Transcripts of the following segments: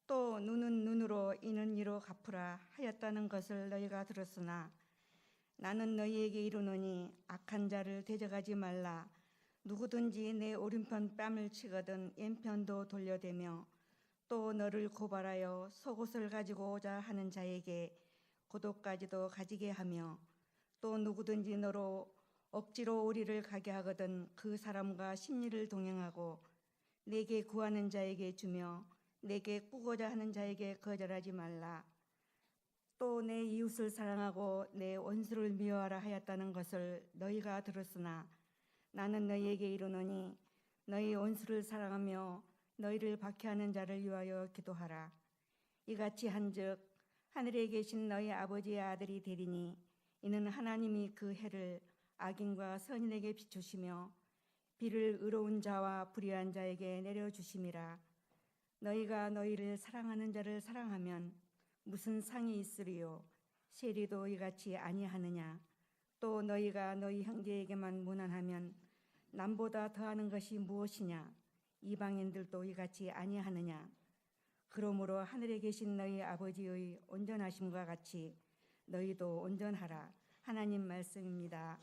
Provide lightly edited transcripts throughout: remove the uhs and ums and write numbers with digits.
또 눈은 눈으로 이는 이로 갚으라 하였다는 것을 너희가 들었으나 나는 너희에게 이르노니 악한 자를 대적하지 말라. 누구든지 내 오른편 뺨을 치거든 왼편도 돌려대며 또 너를 고발하여 속옷을 가지고 오자 하는 자에게 고도까지도 가지게 하며 또 누구든지 너로 억지로 우리를 가게 하거든 그 사람과 심리를 동행하고 내게 구하는 자에게 주며 내게 꾸고자 하는 자에게 거절하지 말라. 또 내 이웃을 사랑하고 내 원수를 미워하라 하였다는 것을 너희가 들었으나 나는 너희에게 이르노니 너희 원수를 사랑하며 너희를 박해하는 자를 위하여 기도하라. 이같이 한즉 하늘에 계신 너희 아버지의 아들이 되리니 이는 하나님이 그 해를 악인과 선인에게 비추시며 비를 의로운 자와 불의한 자에게 내려주심이라. 너희가 너희를 사랑하는 자를 사랑하면 무슨 상이 있으리요? 세리도 이같이 아니하느냐? 또 너희가 너희 형제에게만 무난하면 남보다 더하는 것이 무엇이냐? 이방인들도 이같이 아니하느냐? 그러므로 하늘에 계신 너희 아버지의 온전하심과 같이 너희도 온전하라. 하나님 말씀입니다.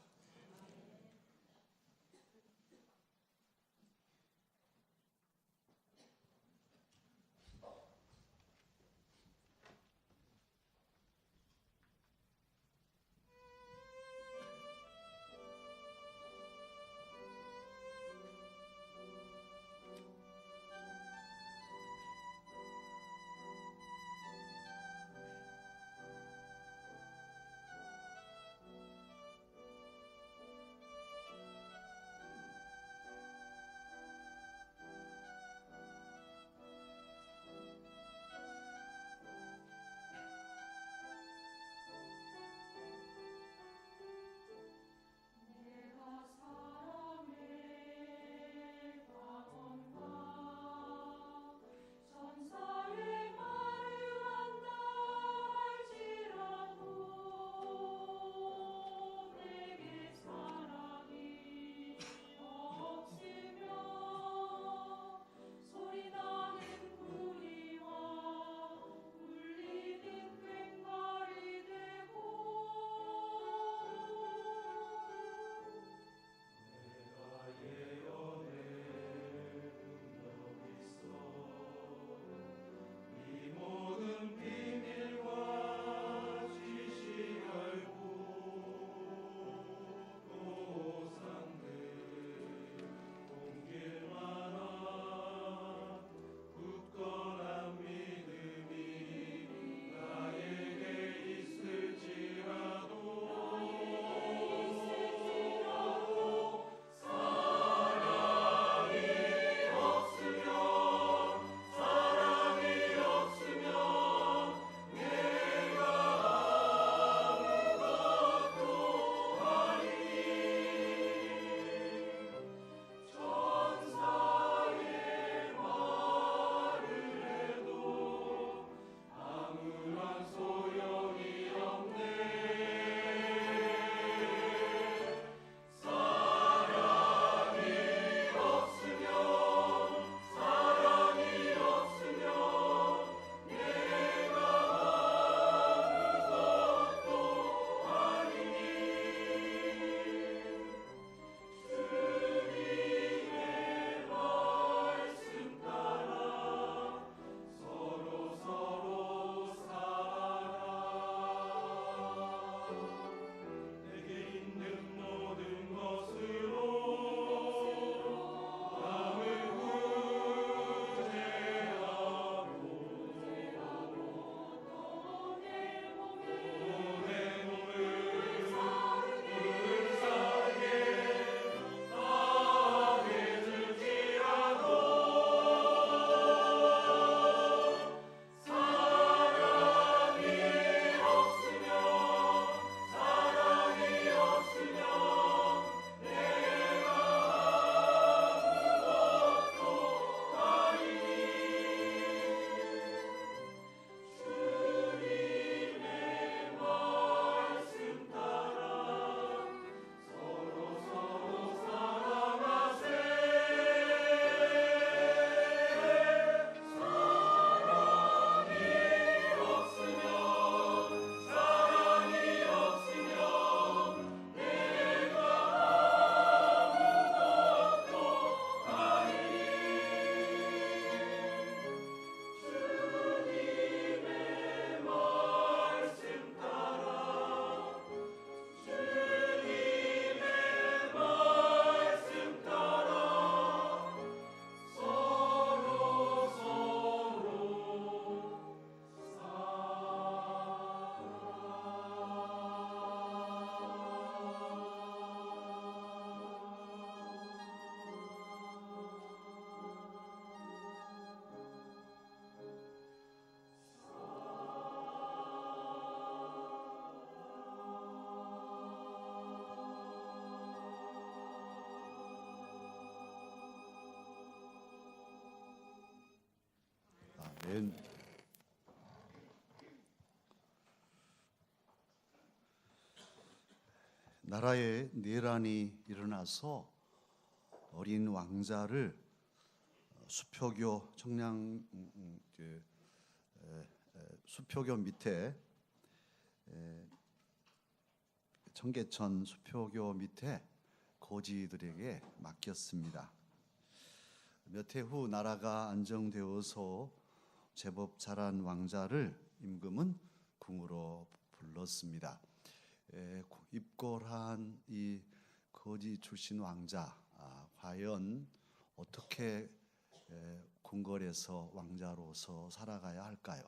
아멘. 나라에 내란이 일어나서 어린 왕자를 수표교 청량 수표교 밑에 청계천 수표교 밑에 거지들에게 맡겼습니다. 몇 해 후 나라가 안정되어서 제법 자란 왕자를 임금은 궁으로 불렀습니다. 입골한 이 거지 출신 왕자, 과연 어떻게 궁궐에서 왕자로서 살아가야 할까요?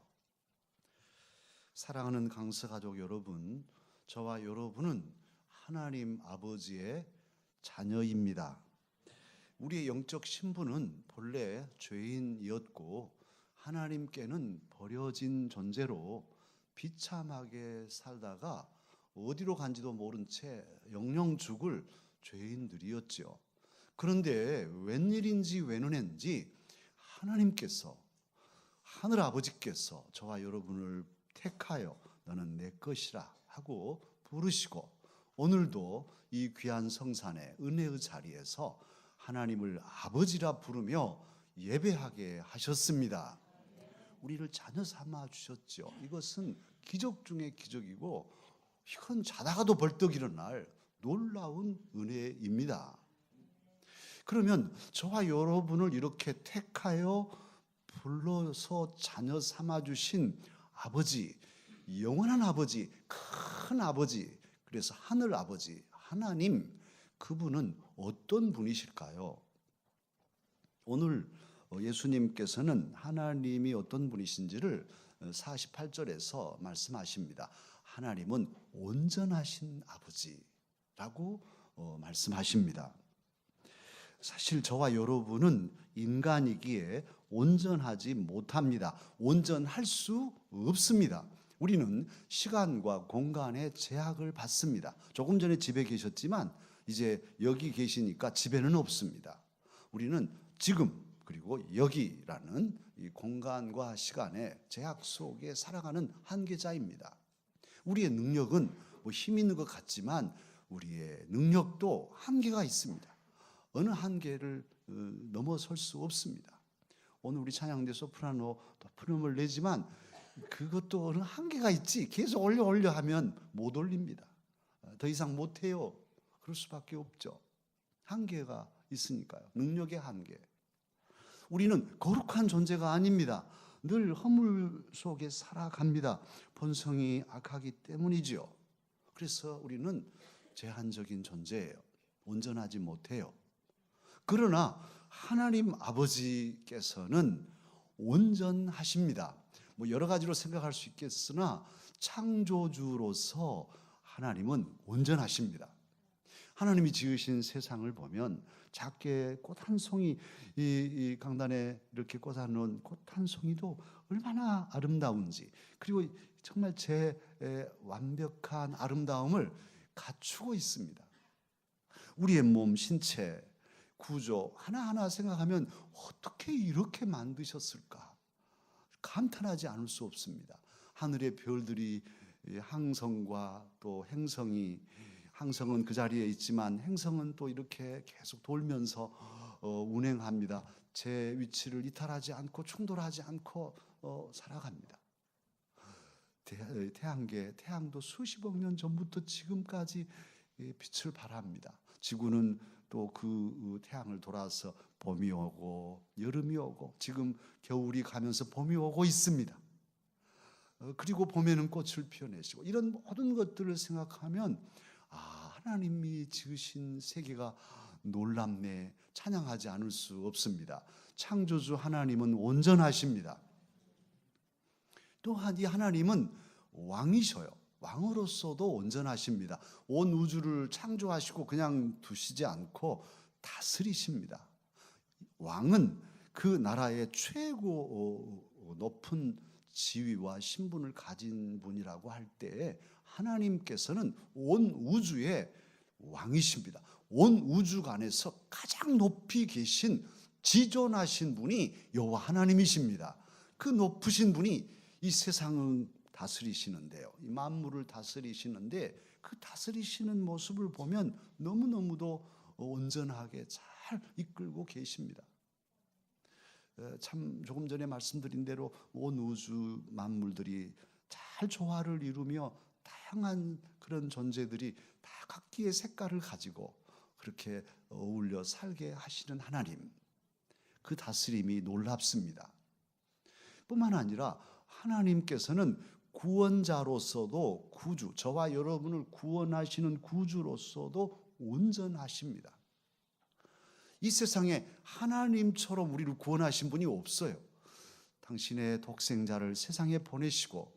사랑하는 강서 가족 여러분, 저와 여러분은 하나님 아버지의 자녀입니다. 우리의 영적 신분은 본래 죄인이었고 하나님께는 버려진 존재로 비참하게 살다가 어디로 간지도 모른 채 영영 죽을 죄인들이었죠. 그런데 웬일인지 웬은인지 하나님께서, 하늘 아버지께서 저와 여러분을 택하여 너는 내 것이라 하고 부르시고 오늘도 이 귀한 성산의 은혜의 자리에서 하나님을 아버지라 부르며 예배하게 하셨습니다. 우리를 자녀 삼아 주셨죠. 이것은 기적 중에 기적이고 이건 자다가도 벌떡 일어날 놀라운 은혜입니다. 그러면 저와 여러분을 이렇게 택하여 불러서 자녀 삼아 주신 아버지, 영원한 아버지, 큰 아버지, 그래서 하늘 아버지, 하나님, 그분은 어떤 분이실까요? 오늘 예수님께서는 하나님이 어떤 분이신지를 48절에서 말씀하십니다. 하나님은 온전하신 아버지라고 말씀하십니다. 사실 저와 여러분은 인간이기에 온전하지 못합니다. 온전할 수 없습니다. 우리는 시간과 공간의 제약을 받습니다. 조금 전에 집에 계셨지만 이제 여기 계시니까 집에는 없습니다. 우리는 지금 그리고 여기라는 이 공간과 시간의 제약 속에 살아가는 한계자입니다. 우리의 능력은 힘 있는 것 같지만 우리의 능력도 한계가 있습니다. 어느 한계를 넘어설 수 없습니다. 오늘 우리 찬양대 소프라노 높은 내지만 그것도 어느 한계가 있지. 계속 올려 하면 못 올립니다. 더 이상 못해요. 그럴 수밖에 없죠. 한계가 있으니까요. 능력의 한계. 우리는 거룩한 존재가 아닙니다. 늘 허물 속에 살아갑니다. 본성이 악하기 때문이죠. 그래서 우리는 제한적인 존재예요. 온전하지 못해요. 그러나 하나님 아버지께서는 온전하십니다. 여러 가지로 생각할 수 있겠으나 창조주로서 하나님은 온전하십니다. 하나님이 지으신 세상을 보면 작게 꽃 한 송이, 이 강단에 이렇게 꽂아놓은 꽃 한 송이도 얼마나 아름다운지, 그리고 정말 제 완벽한 아름다움을 갖추고 있습니다. 우리의 몸, 신체, 구조 하나하나 생각하면 어떻게 이렇게 만드셨을까? 감탄하지 않을 수 없습니다. 하늘의 별들이 항성과 또 행성이, 항성은 그 자리에 있지만 행성은 또 이렇게 계속 돌면서 운행합니다. 제 위치를 이탈하지 않고 충돌하지 않고 살아갑니다. 태양도 수십억 년 전부터 지금까지 빛을 발합니다. 지구는 또 그 태양을 돌아서 봄이 오고 여름이 오고 지금 겨울이 가면서 봄이 오고 있습니다. 그리고 봄에는 꽃을 피워내시고 이런 모든 것들을 생각하면 하나님이 지으신 세계가 놀랍네, 찬양하지 않을 수 없습니다. 창조주 하나님은 온전하십니다. 또한 이 하나님은 왕이셔요. 왕으로서도 온전하십니다. 온 우주를 창조하시고 그냥 두시지 않고 다스리십니다. 왕은 그 나라의 최고 높은 지위와 신분을 가진 분이라고 할 때에 하나님께서는 온 우주의 왕이십니다. 온 우주간에서 가장 높이 계신 지존하신 분이 여호와 하나님이십니다. 그 높으신 분이 이 세상을 다스리시는데요. 이 만물을 다스리시는데 그 다스리시는 모습을 보면 너무너무도 온전하게 잘 이끌고 계십니다. 참 조금 전에 말씀드린 대로 온 우주 만물들이 잘 조화를 이루며 다양한 그런 존재들이 다 각기의 색깔을 가지고 그렇게 어울려 살게 하시는 하나님, 그 다스림이 놀랍습니다. 뿐만 아니라 하나님께서는 구원자로서도 구주, 저와 여러분을 구원하시는 구주로서도 온전하십니다. 이 세상에 하나님처럼 우리를 구원하신 분이 없어요. 당신의 독생자를 세상에 보내시고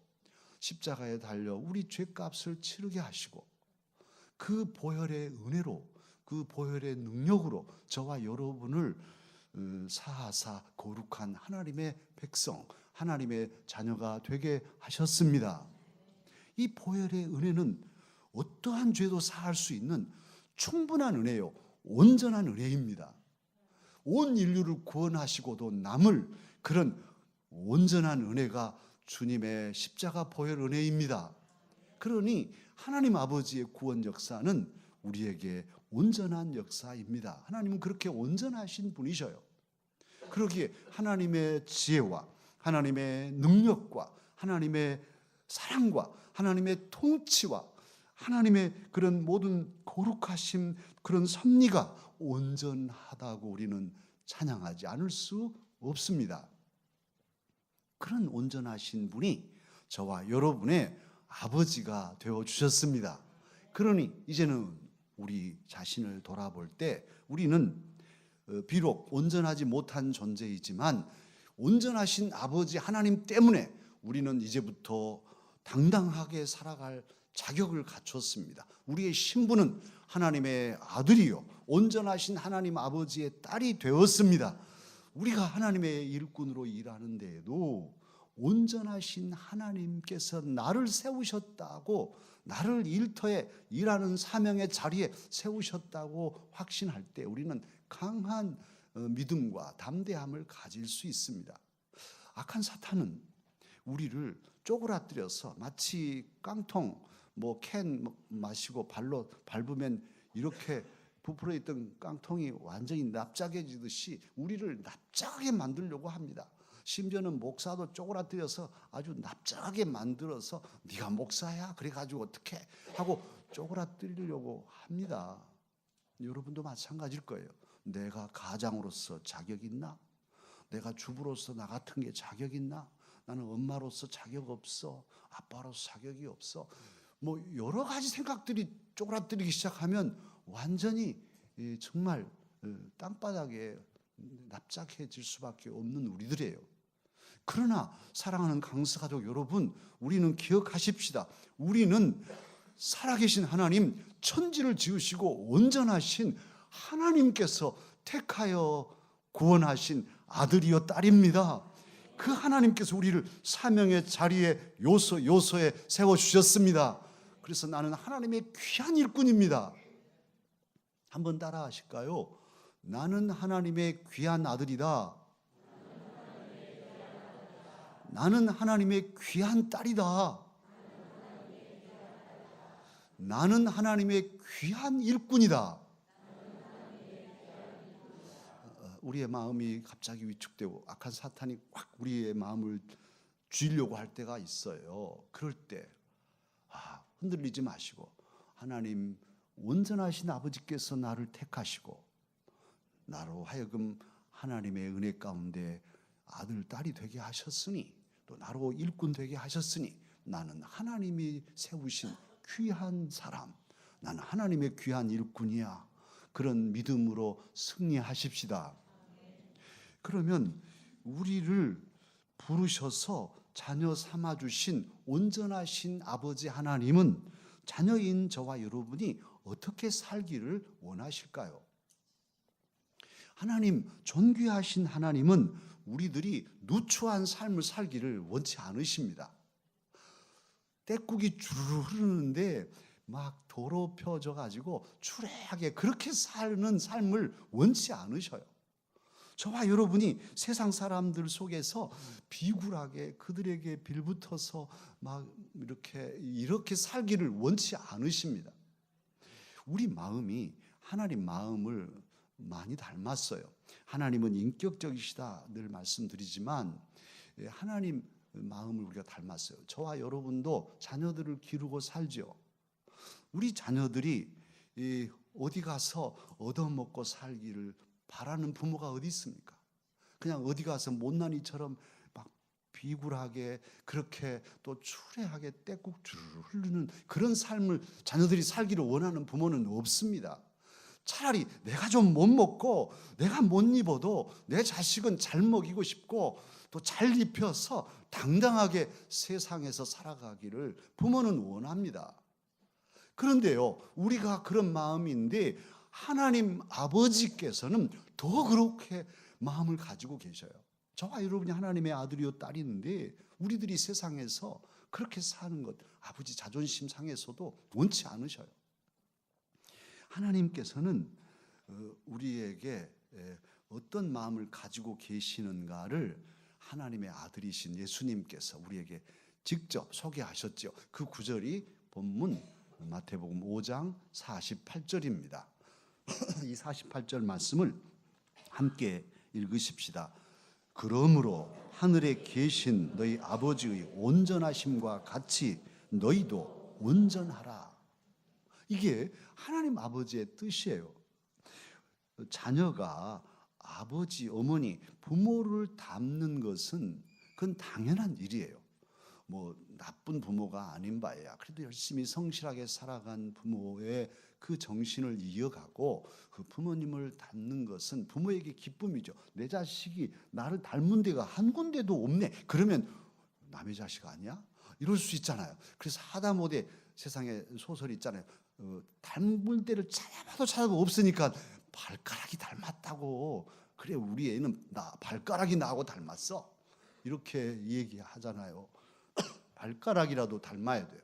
십자가에 달려 우리 죄값을 치르게 하시고 그 보혈의 은혜로, 그 보혈의 능력으로 저와 여러분을 사하사 거룩한 하나님의 백성, 하나님의 자녀가 되게 하셨습니다. 이 보혈의 은혜는 어떠한 죄도 사할 수 있는 충분한 은혜요, 온전한 은혜입니다. 온 인류를 구원하시고도 남을 그런 온전한 은혜가 주님의 십자가 보혈 은혜입니다. 그러니 하나님 아버지의 구원 역사는 우리에게 온전한 역사입니다. 하나님은 그렇게 온전하신 분이셔요. 그러기에 하나님의 지혜와 하나님의 능력과 하나님의 사랑과 하나님의 통치와 하나님의 그런 모든 거룩하심, 그런 섭리가 온전하다고 우리는 찬양하지 않을 수 없습니다. 그런 온전하신 분이 저와 여러분의 아버지가 되어주셨습니다. 그러니 이제는 우리 자신을 돌아볼 때 우리는 비록 온전하지 못한 존재이지만 온전하신 아버지 하나님 때문에 우리는 이제부터 당당하게 살아갈 자격을 갖췄습니다. 우리의 신분은 하나님의 아들이요 온전하신 하나님 아버지의 딸이 되었습니다. 우리가 하나님의 일꾼으로 일하는 데에도 온전하신 하나님께서 나를 세우셨다고, 나를 일터에 일하는 사명의 자리에 세우셨다고 확신할 때 우리는 강한 믿음과 담대함을 가질 수 있습니다. 악한 사탄은 우리를 쪼그라뜨려서 마치 깡통 캔 마시고 발로 밟으면 이렇게 부풀어 있던 깡통이 완전히 납작해지듯이 우리를 납작하게 만들려고 합니다. 심지어는 목사도 쪼그라뜨려서 아주 납작하게 만들어서 네가 목사야 그래가지고 어떻게 하고 쪼그라뜨리려고 합니다. 여러분도 마찬가지일 거예요. 내가 가장으로서 자격 있나? 내가 주부로서 나 같은 게 자격 있나? 나는 엄마로서 자격 없어. 아빠로서 자격이 없어. 여러 가지 생각들이 쪼그라뜨리기 시작하면 완전히 정말 땅바닥에 납작해질 수밖에 없는 우리들이에요. 그러나 사랑하는 강서 가족 여러분, 우리는 기억하십시다. 우리는 살아계신 하나님, 천지를 지으시고 온전하신 하나님께서 택하여 구원하신 아들이요 딸입니다. 그 하나님께서 우리를 사명의 자리에 요소에 세워주셨습니다. 그래서 나는 하나님의 귀한 일꾼입니다. 한번 따라 하실까요? 나는 하나님의 귀한 아들이다. 나는 하나님의 귀한 딸이다. 나는 하나님의 귀한 일꾼이다. 우리의 마음이 갑자기 위축되고 악한 사탄이 확 우리의 마음을 쥐려고 할 때가 있어요. 그럴 때 흔들리지 마시고 하나님 온전하신 아버지께서 나를 택하시고 나로 하여금 하나님의 은혜 가운데 아들, 딸이 되게 하셨으니 또 나로 일꾼 되게 하셨으니 나는 하나님이 세우신 귀한 사람, 나는 하나님의 귀한 일꾼이야. 그런 믿음으로 승리하십시다. 그러면 우리를 부르셔서 자녀 삼아주신 온전하신 아버지 하나님은 자녀인 저와 여러분이 어떻게 살기를 원하실까요? 하나님, 존귀하신 하나님은 우리들이 누추한 삶을 살기를 원치 않으십니다. 떼국이 주르르 흐르는데 막 더럽혀져 가지고 추레하게 그렇게 사는 삶을 원치 않으셔요. 저와 여러분이 세상 사람들 속에서 비굴하게 그들에게 빌붙어서 막 이렇게 살기를 원치 않으십니다. 우리 마음이 하나님 마음을 많이 닮았어요. 하나님은 인격적이시다 늘 말씀드리지만 하나님 마음을 우리가 닮았어요. 저와 여러분도 자녀들을 기르고 살죠. 우리 자녀들이 어디 가서 얻어먹고 살기를 바라는 부모가 어디 있습니까? 그냥 어디 가서 못난이처럼 막 비굴하게 그렇게 또 추레하게 떼국주를 흐르는 그런 삶을 자녀들이 살기를 원하는 부모는 없습니다. 차라리 내가 좀 못 먹고 내가 못 입어도 내 자식은 잘 먹이고 싶고 또 잘 입혀서 당당하게 세상에서 살아가기를 부모는 원합니다. 그런데요, 우리가 그런 마음인데 하나님 아버지께서는 더 그렇게 마음을 가지고 계셔요. 저와 여러분이 하나님의 아들이요 딸인데 우리들이 세상에서 그렇게 사는 것 아버지 자존심 상해서도 원치 않으셔요. 하나님께서는 우리에게 어떤 마음을 가지고 계시는가를 하나님의 아들이신 예수님께서 우리에게 직접 소개하셨죠. 그 구절이 본문 마태복음 5장 48절입니다. 이 48절 말씀을 함께 읽으십시다. 그러므로 하늘에 계신 너희 아버지의 온전하심과 같이 너희도 온전하라. 이게 하나님 아버지의 뜻이에요. 자녀가 아버지, 어머니, 부모를 닮는 것은 그건 당연한 일이에요. 뭐 나쁜 부모가 아닌 바에야 그래도 열심히 성실하게 살아간 부모의 그 정신을 이어가고 그 부모님을 닮는 것은 부모에게 기쁨이죠. 내 자식이 나를 닮은 데가 한 군데도 없네. 그러면 남의 자식 아니야? 이럴 수 있잖아요. 그래서 하다못해 세상에 소설이 있잖아요. 닮은 데를 찾아봐도 없으니까 발가락이 닮았다고. 그래 우리 애는 발가락이 나하고 닮았어. 이렇게 얘기하잖아요. 발가락이라도 닮아야 돼요.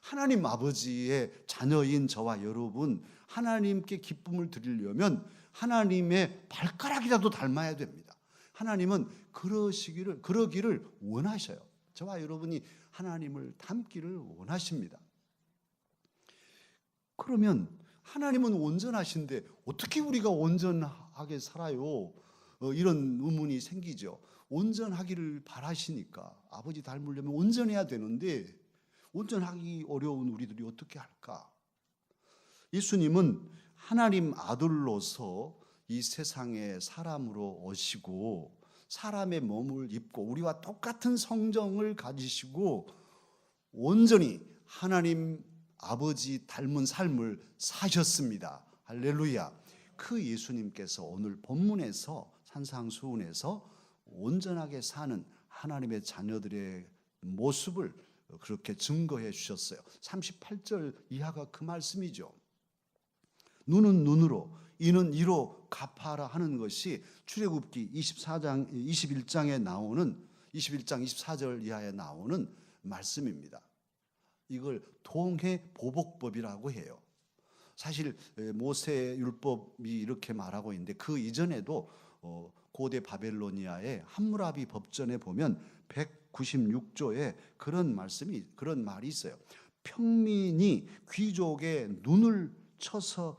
하나님 아버지의 자녀인 저와 여러분, 하나님께 기쁨을 드리려면 하나님의 발가락이라도 닮아야 됩니다. 하나님은 그러기를 원하셔요. 저와 여러분이 하나님을 닮기를 원하십니다. 그러면 하나님은 온전하신데 어떻게 우리가 온전하게 살아요? 이런 의문이 생기죠. 온전하기를 바라시니까 아버지 닮으려면 온전해야 되는데 온전하기 어려운 우리들이 어떻게 할까? 예수님은 하나님 아들로서 이 세상에 사람으로 오시고 사람의 몸을 입고 우리와 똑같은 성정을 가지시고 온전히 하나님 아버지 닮은 삶을 사셨습니다. 할렐루야. 그 예수님께서 오늘 본문에서 산상수훈에서 온전하게 사는 하나님의 자녀들의 모습을 그렇게 증거해 주셨어요. 38절 이하가 그 말씀이죠. 눈은 눈으로 이는 이로 갚아라 하는 것이 출애굽기 21장에 나오는 21장 24절 이하에 나오는 말씀입니다. 이걸 동해보복법이라고 해요. 사실 모세 율법이 이렇게 말하고 있는데 그 이전에도 고대 바벨로니아의 함무라비 법전에 보면 196조에 그런 말이 있어요. 평민이 귀족의 눈을 쳐서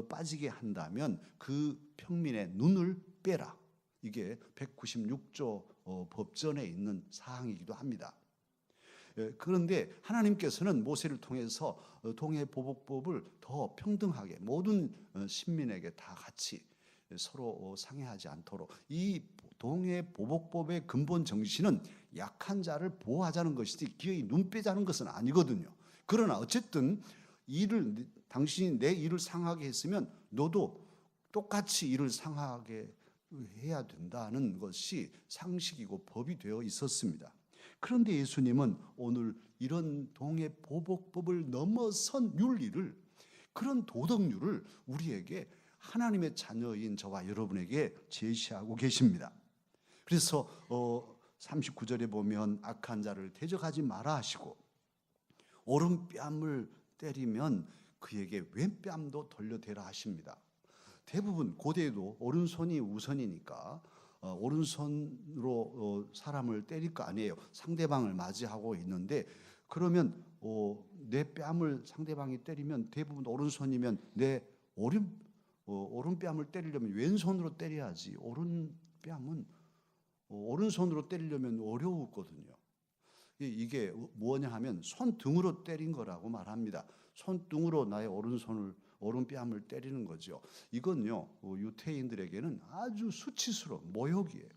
빠지게 한다면 그 평민의 눈을 빼라. 이게 196조 법전에 있는 사항이기도 합니다. 그런데 하나님께서는 모세를 통해서 동해보복법을 더 평등하게 모든 신민에게 다 같이 서로 상해하지 않도록 이 동해보복법의 근본 정신은 약한 자를 보호하자는 것이지 기어이 눈 빼자는 것은 아니거든요. 그러나 어쨌든 당신이 내 일을 상하게 했으면 너도 똑같이 일을 상하게 해야 된다는 것이 상식이고 법이 되어 있었습니다. 그런데 예수님은 오늘 이런 동해보복법을 넘어선 윤리를, 그런 도덕률을 우리에게 하나님의 자녀인 저와 여러분에게 제시하고 계십니다. 그래서 39절에 보면 악한 자를 대적하지 마라 하시고 오른뺨을 때리면 그에게 왼뺨도 돌려대라 하십니다. 대부분 고대에도 오른손이 우선이니까 오른손으로 사람을 때릴 거 아니에요. 상대방을 맞이하고 있는데 그러면 내 뺨을 상대방이 때리면 대부분 오른손이면 내 오른뺨을 때리려면 왼손으로 때려야지. 오른뺨은 오른손으로 때리려면 어려웠거든요. 이게 뭐냐 하면 손등으로 때린 거라고 말합니다. 손등으로 나의 오른뺨을 때리는 거죠. 이건요 유태인들에게는 아주 수치스러운 모욕이에요.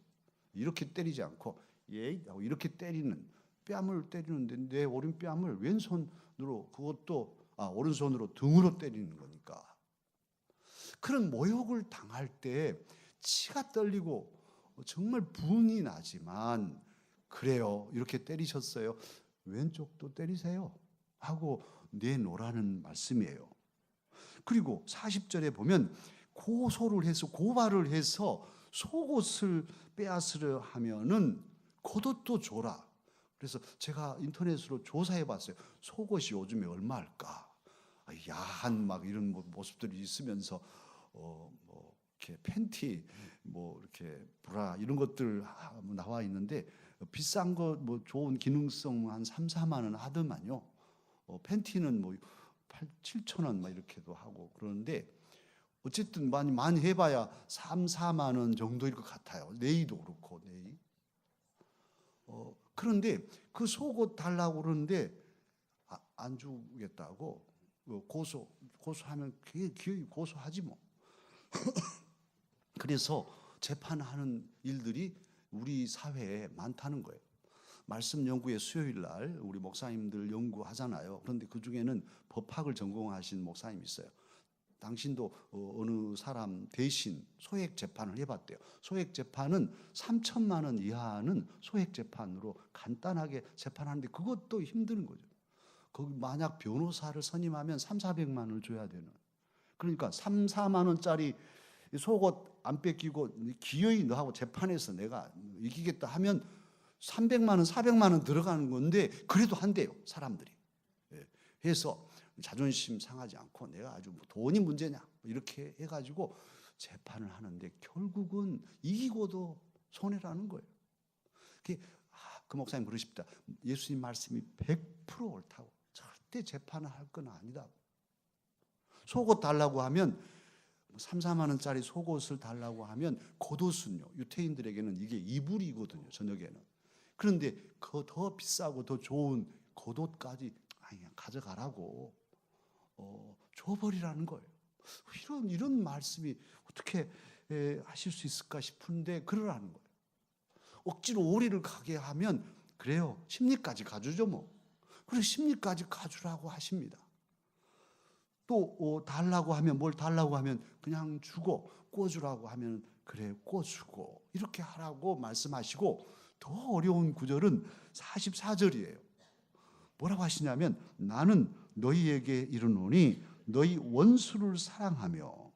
이렇게 때리지 않고 이렇게 때리는 뺨을 때리는데 내 오른뺨을 왼손으로 그것도 오른손으로 등으로 때리는 거니까 그런 모욕을 당할 때 치가 떨리고 정말 분이 나지만 그래요. 이렇게 때리셨어요. 왼쪽도 때리세요. 하고 내놓으라는 말씀이에요. 그리고 40절에 보면 고발을 해서 속옷을 빼앗으려 하면은 겉옷도 줘라. 그래서 제가 인터넷으로 조사해 봤어요. 속옷이 요즘에 얼마일까? 야한 막 이런 모습들이 있으면서 이렇게 팬티 이렇게 브라 이런 것들 나와 있는데 비싼 거 좋은 기능성 한 3, 4만 원 하더만요. 팬티는 8, 7천 원 막 이렇게도 하고 그러는데 어쨌든 많이 해봐야 3, 4만 원 정도일 것 같아요. 네이도 그렇고 네이. 그런데 그 속옷 달라고 그러는데 안 주겠다고 고소하면 기어이 고소하지 뭐. 그래서 재판하는 일들이 우리 사회에 많다는 거예요. 말씀 연구회 수요일 날 우리 목사님들 연구하잖아요. 그런데 그 중에는 법학을 전공하신 목사님이 있어요. 당신도 어느 사람 대신 소액 재판을 해봤대요. 소액 재판은 3천만 원 이하는 소액 재판으로 간단하게 재판하는데 그것도 힘든 거죠. 거기 만약 변호사를 선임하면 3, 400만 원을 줘야 되는. 그러니까 3, 4만 원짜리 속옷 안 뺏기고 기어이 너하고 재판에서 내가 이기겠다 하면 300만 원, 400만 원 들어가는 건데 그래도 한대요, 사람들이. 해서 자존심 상하지 않고 내가 아주 돈이 문제냐 이렇게 해가지고 재판을 하는데 결국은 이기고도 손해라는 거예요. 그 목사님 그러십니다. 예수님 말씀이 100% 옳다고. 절대 재판을 할 건 아니다. 속옷 달라고 하면 3, 4만 원짜리 속옷을 달라고 하면 겉옷은요. 유태인들에게는 이게 이불이거든요. 저녁에는. 그런데 그 더 비싸고 더 좋은 겉옷까지 그냥 가져가라고 줘버리라는 거예요. 이런 말씀이 어떻게 하실 수 있을까 싶은데 그러라는 거예요. 억지로 오리를 가게 하면 그래요. 심리까지 가주죠 뭐. 그래 심리까지 가주라고 하십니다. 또 달라고 하면 뭘 달라고 하면 그냥 주고 꿔주라고 하면 그래 꿔주고 이렇게 하라고 말씀하시고 더 어려운 구절은 44절이에요. 뭐라고 하시냐면 나는 너희에게 이르노니 너희 원수를 사랑하며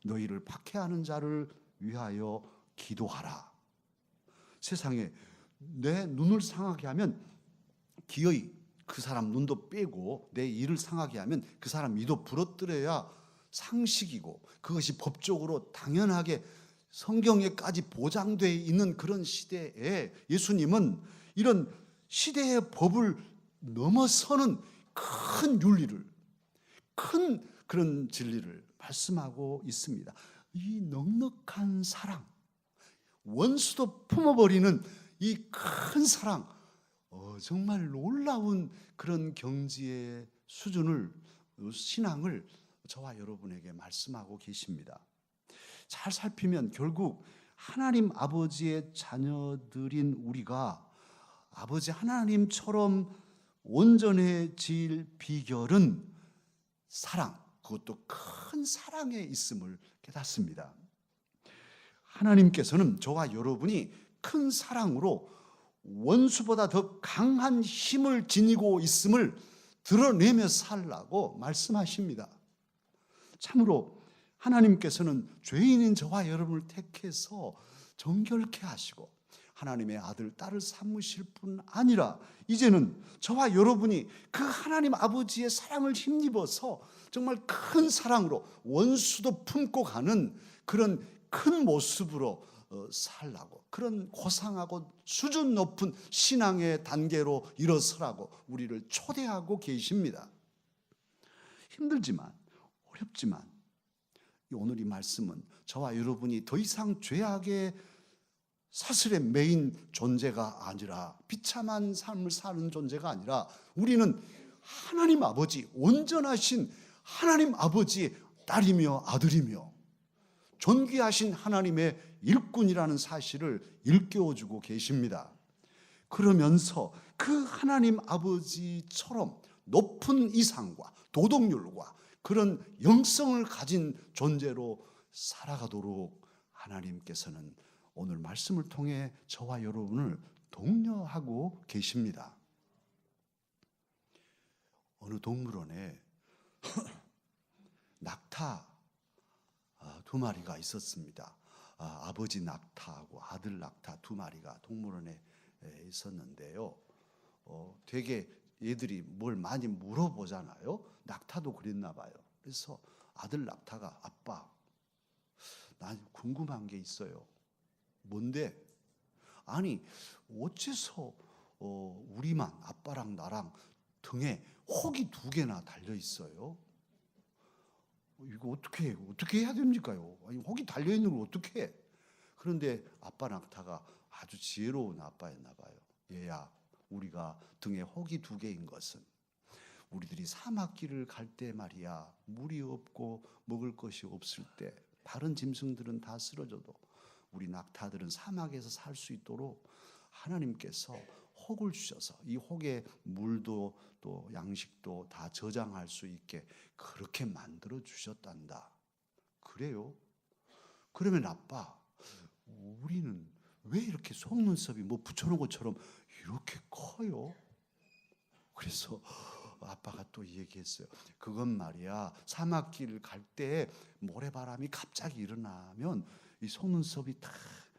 너희를 박해하는 자를 위하여 기도하라. 세상에 내 눈을 상하게 하면 기어이 그 사람 눈도 빼고 내 일을 상하게 하면 그 사람 이도 부러뜨려야 상식이고 그것이 법적으로 당연하게 성경에까지 보장되어 있는 그런 시대에 예수님은 이런 시대의 법을 넘어서는 큰 윤리를 큰 그런 진리를 말씀하고 있습니다. 이 넉넉한 사랑 원수도 품어버리는 이 큰 사랑 정말 놀라운 그런 경지의 수준을 신앙을 저와 여러분에게 말씀하고 계십니다. 잘 살피면 결국 하나님 아버지의 자녀들인 우리가 아버지 하나님처럼 온전해질 비결은 사랑, 그것도 큰 사랑에 있음을 깨닫습니다. 하나님께서는 저와 여러분이 큰 사랑으로 원수보다 더 강한 힘을 지니고 있음을 드러내며 살라고 말씀하십니다. 참으로 하나님께서는 죄인인 저와 여러분을 택해서 정결케 하시고 하나님의 아들, 딸을 삼으실 뿐 아니라 이제는 저와 여러분이 그 하나님 아버지의 사랑을 힘입어서 정말 큰 사랑으로 원수도 품고 가는 그런 큰 모습으로 살라고, 그런 고상하고 수준 높은 신앙의 단계로 일어서라고 우리를 초대하고 계십니다. 힘들지만, 어렵지만 오늘 이 말씀은 저와 여러분이 더 이상 죄악의 사슬에 매인 존재가 아니라, 비참한 삶을 사는 존재가 아니라, 우리는 하나님 아버지, 온전하신 하나님 아버지의 딸이며 아들이며 존귀하신 하나님의 일꾼이라는 사실을 일깨워주고 계십니다. 그러면서 그 하나님 아버지처럼 높은 이상과 도덕률과 그런 영성을 가진 존재로 살아가도록 하나님께서는 오늘 말씀을 통해 저와 여러분을 독려하고 계십니다. 어느 동물원에 낙타 두 마리가 있었습니다. 아버지 낙타하고 아들 낙타 두 마리가 동물원에 있었는데요. 되게 얘들이 뭘 많이 물어보잖아요. 낙타도 그랬나 봐요. 그래서 아들 낙타가, 아빠, 난 궁금한 게 있어요. 뭔데? 아니, 어째서 우리만, 아빠랑 나랑 등에 혹이 2개나 달려 있어요? 이거 어떻게 해야 됩니까요? 아니, 혹이 달려 있는 걸 어떻게 해? 그런데 아빠 낙타가 아주 지혜로운 아빠였나 봐요. 얘야, 우리가 등에 혹이 2개인 것은 우리들이 사막길을 갈 때 말이야, 물이 없고 먹을 것이 없을 때 다른 짐승들은 다 쓰러져도 우리 낙타들은 사막에서 살 수 있도록 하나님께서 혹을 주셔서 이 혹에 물도 또 양식도 다 저장할 수 있게 그렇게 만들어 주셨단다. 그래요? 그러면 아빠, 우리는 왜 이렇게 속눈썹이 뭐 붙여놓은 것처럼 이렇게 커요? 그래서 아빠가 또 얘기했어요. 그건 말이야, 사막길을 갈 때 모래바람이 갑자기 일어나면 이 속눈썹이 다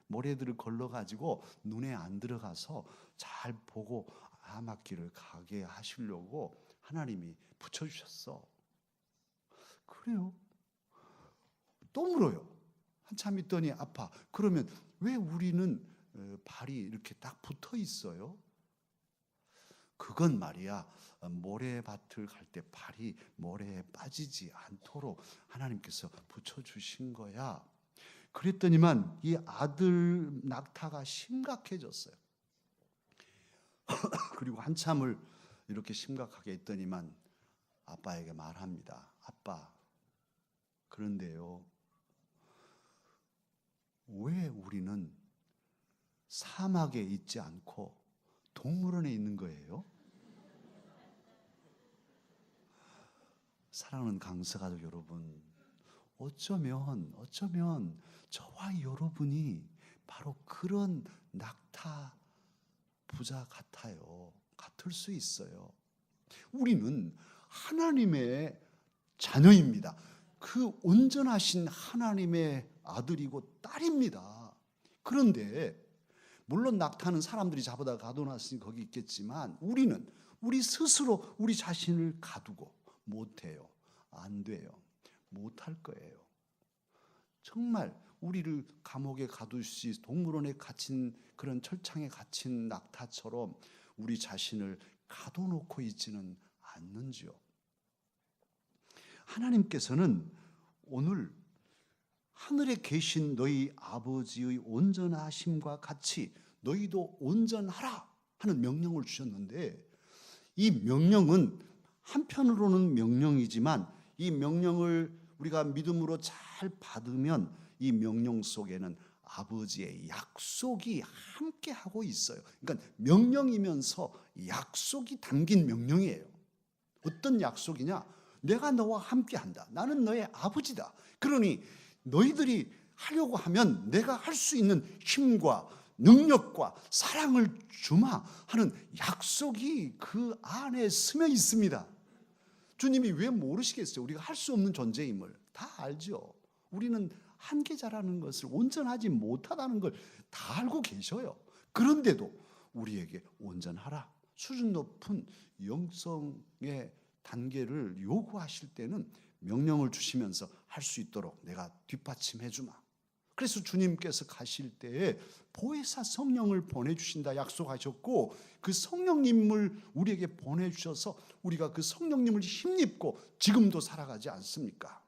모래들을 걸러가지고 눈에 안 들어가서 잘 보고 사막길을 가게 하시려고 하나님이 붙여주셨어. 그래요? 또 물어요. 한참 있더니, 아빠, 그러면 왜 우리는 발이 이렇게 딱 붙어 있어요? 그건 말이야, 모래밭을 갈 때 발이 모래에 빠지지 않도록 하나님께서 붙여주신 거야. 그랬더니만 이 아들 낙타가 심각해졌어요. 그리고 한참을 이렇게 심각하게 있더니만 아빠에게 말합니다. 아빠, 그런데요, 왜 우리는 사막에 있지 않고 동물원에 있는 거예요? 사랑하는 강서가족 여러분, 어쩌면 저와 여러분이 바로 그런 낙타 부자 같아요. 같을 수 있어요. 우리는 하나님의 자녀입니다. 그 온전하신 하나님의 아들이고 딸입니다. 그런데 물론 낙타는 사람들이 잡아다 가둬놨으니 거기 있겠지만 우리는 우리 스스로 우리 자신을 가두고 못해요. 안 돼요. 못할 거예요. 정말 우리를 감옥에 가두시 동물원에 갇힌 그런 철창에 갇힌 낙타처럼 우리 자신을 가둬놓고 있지는 않는지요. 하나님께서는 오늘 하늘에 계신 너희 아버지의 온전하심과 같이 너희도 온전하라 하는 명령을 주셨는데, 이 명령은 한편으로는 명령이지만 이 명령을 우리가 믿음으로 잘 받으면 이 명령 속에는 아버지의 약속이 함께하고 있어요. 그러니까 명령이면서 약속이 담긴 명령이에요. 어떤 약속이냐? 내가 너와 함께한다. 나는 너의 아버지다. 그러니 너희들이 하려고 하면 내가 할 수 있는 힘과 능력과 사랑을 주마 하는 약속이 그 안에 스며 있습니다. 주님이 왜 모르시겠어요? 우리가 할 수 없는 존재임을 다 알죠. 우리는 한계자라는 것을, 온전하지 못하다는 걸 다 알고 계셔요. 그런데도 우리에게 온전하라, 수준 높은 영성의 단계를 요구하실 때는 명령을 주시면서 할 수 있도록 내가 뒷받침해 주마. 그래서 주님께서 가실 때에 보혜사 성령을 보내주신다 약속하셨고, 그 성령님을 우리에게 보내주셔서 우리가 그 성령님을 힘입고 지금도 살아가지 않습니까?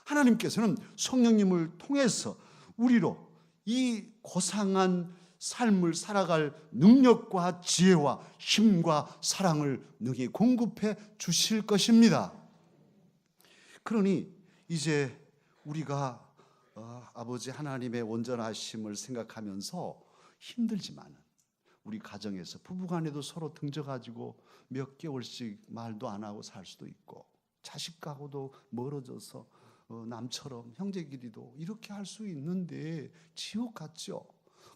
하나님께서는 성령님을 통해서 우리로 이 고상한 삶을 살아갈 능력과 지혜와 힘과 사랑을 능히 공급해 주실 것입니다. 그러니 이제 우리가 아버지 하나님의 온전하심을 생각하면서 힘들지만 우리 가정에서 부부간에도 서로 등져가지고 몇 개월씩 말도 안 하고 살 수도 있고, 자식하고도 멀어져서 남처럼 형제끼리도 이렇게 할 수 있는데 지옥 같죠.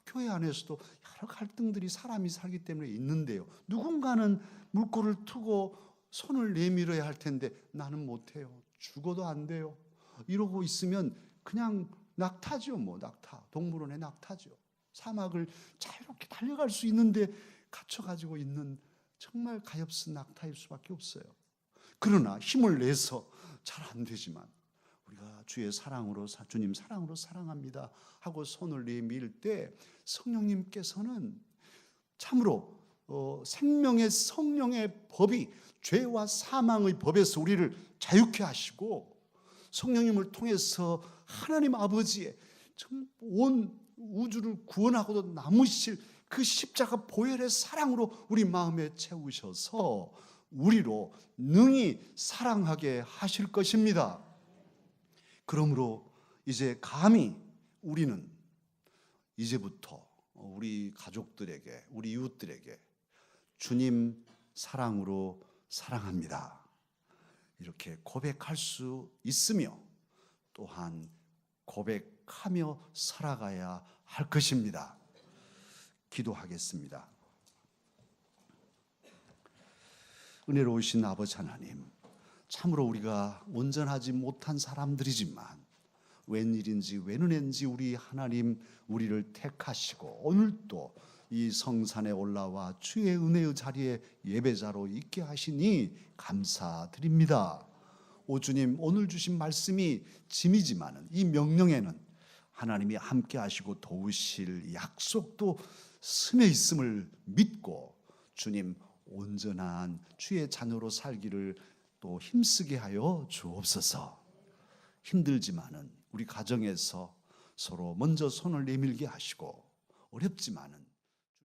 교회 안에서도 여러 갈등들이 사람이 살기 때문에 있는데요, 누군가는 물꼬를 트고 손을 내밀어야 할 텐데 나는 못해요, 죽어도 안 돼요, 이러고 있으면 그냥 낙타죠. 낙타, 동물원의 낙타죠. 사막을 자유롭게 달려갈 수 있는데 갇혀가지고 있는 정말 가엾은 낙타일 수밖에 없어요. 그러나 힘을 내서 잘 안 되지만 우리가 주의 사랑으로, 주님 사랑으로 사랑합니다 하고 손을 내밀 때 성령님께서는 참으로 생명의 성령의 법이 죄와 사망의 법에서 우리를 자유케 하시고, 성령님을 통해서 하나님 아버지의 온 우주를 구원하고도 남으실 그 십자가 보혈의 사랑으로 우리 마음에 채우셔서 우리로 능히 사랑하게 하실 것입니다. 그러므로 이제 감히 우리는 이제부터 우리 가족들에게, 우리 이웃들에게 주님 사랑으로 사랑합니다, 이렇게 고백할 수 있으며 또한 고백하며 살아가야 할 것입니다. 기도하겠습니다. 은혜로우신 아버지 하나님, 참으로 우리가 온전하지 못한 사람들이지만 웬일인지 웬은인지 우리 하나님 우리를 택하시고 오늘도 이 성산에 올라와 주의 은혜의 자리에 예배자로 있게 하시니 감사드립니다. 오 주님, 오늘 주신 말씀이 짐이지만 이 명령에는 하나님이 함께 하시고 도우실 약속도 스며 있음을 믿고 주님 온전한 주의 자녀로 살기를 또 힘쓰게 하여 주옵소서. 힘들지만은 우리 가정에서 서로 먼저 손을 내밀게 하시고, 어렵지만은